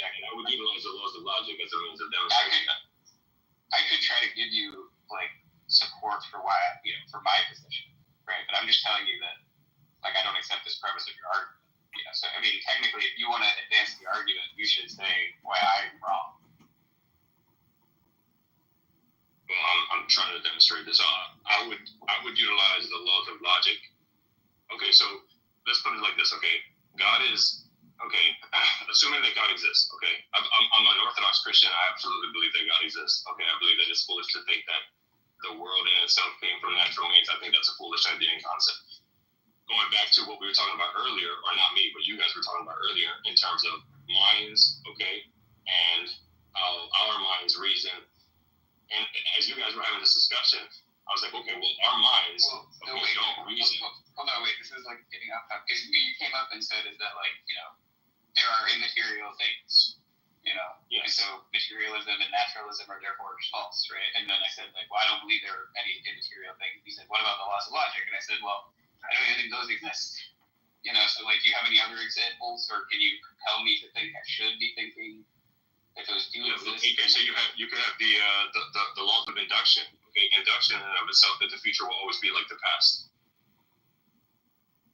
utilize the laws of logic as a means of demonstration. I could try to give you like support for why for my position, right? But I'm just telling you that like I don't accept this premise of your argument. So I mean, technically, if you want to advance the argument, you should say why I'm wrong. Well, I'm trying to demonstrate this. I would utilize the laws of logic. Okay, so let's put it like this. Okay, God is assuming that God exists. Okay, I'm an Orthodox Christian. I absolutely believe that God exists. Okay, I believe that it's foolish to think that the world in itself came from natural means. I think that's a foolish idea and concept. Going back to what we were talking about earlier, or not me, but you guys were talking about earlier, in terms of minds, okay, and our minds reason. And as you guys were having this discussion, I was like, okay, well, our minds don't reason. Hold on, wait. This is like getting off topic. Because you came up and said is that like there are immaterial things, Yes. And so materialism and naturalism are therefore false, right? And then I said like, well, I don't believe there are any immaterial things. He said, what about the laws of logic? And I said, well, I don't even think those exist. So like, do you have any other examples, or can you compel me to think I should be thinking that those do exist? Okay, so you could have the laws of induction. Okay, induction in and of itself that the future will always be like the past.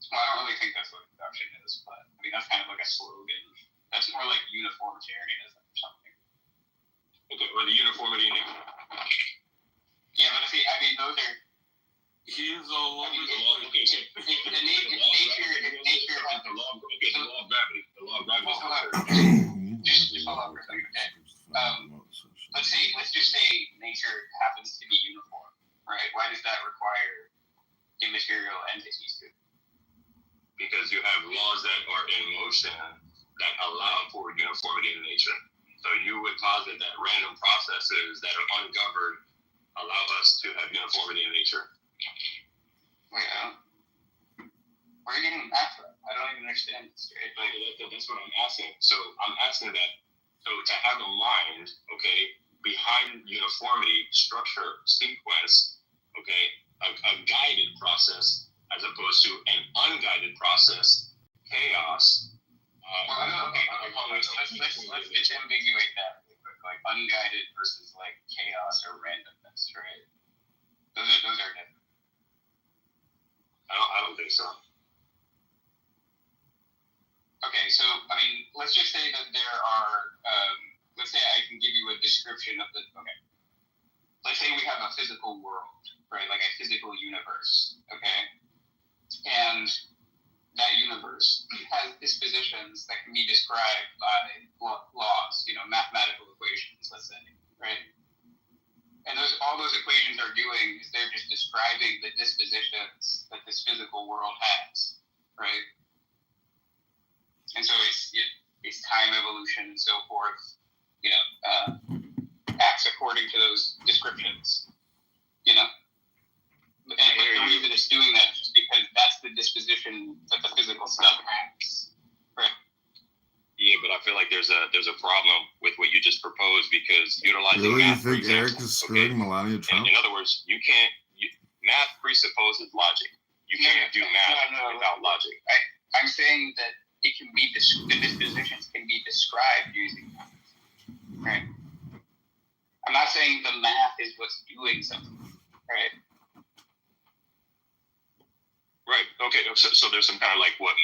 Well, I don't really think that's what induction is, but I mean that's kind of like a slogan. That's more like uniformitarianism or something. Okay, or the uniformity in nature. Yeah, but see, I mean those are. He's all over the law. Okay, so if nature has the law of gravity. The law of gravity. Well, hold on. Just hold on for a second, okay? Let's just say nature happens to be uniform, right? Why does that require immaterial entities to? Because you have laws that are in motion that allow for uniformity in nature. So you would posit that random processes that are ungoverned allow us to have uniformity in nature. Wait, where are you getting that from? I don't even understand this, right? That's what I'm asking. So I'm asking that. So to have a mind, okay, behind uniformity, structure, sequence, okay, a guided process as opposed to an unguided process, chaos. Let's disambiguate that really quick. Like unguided versus like chaos or randomness, right? Those are different. I don't think so. Okay, so I mean, let's just say that there are. Let's say I can give you a description of the. Okay. Let's say we have a physical world, right? Like a physical universe. Okay. And that universe has dispositions that can be described by laws, mathematical equations, let's say, right? And all those equations are doing is they're just describing the dispositions that this physical world has, right? And so it's time evolution and so forth, acts according to those descriptions, And the reason it's doing that is because that's the disposition that the physical stuff has, right? Yeah, but I feel like there's a problem with what you just proposed because utilizing really, math, you think Eric is screwing Melania Trump? In other words, math presupposes logic. You can't do math without logic. I'm saying that it can be the dispositions can be described using math, right? I'm not saying the math is what's doing something, right? Right. Okay. So there's some kind of like what?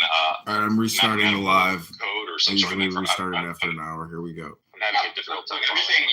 All right, I'm restarting the live. Code or some Usually sort of restarted after an hour. Here we go. I'm having a difficult time. I'm just saying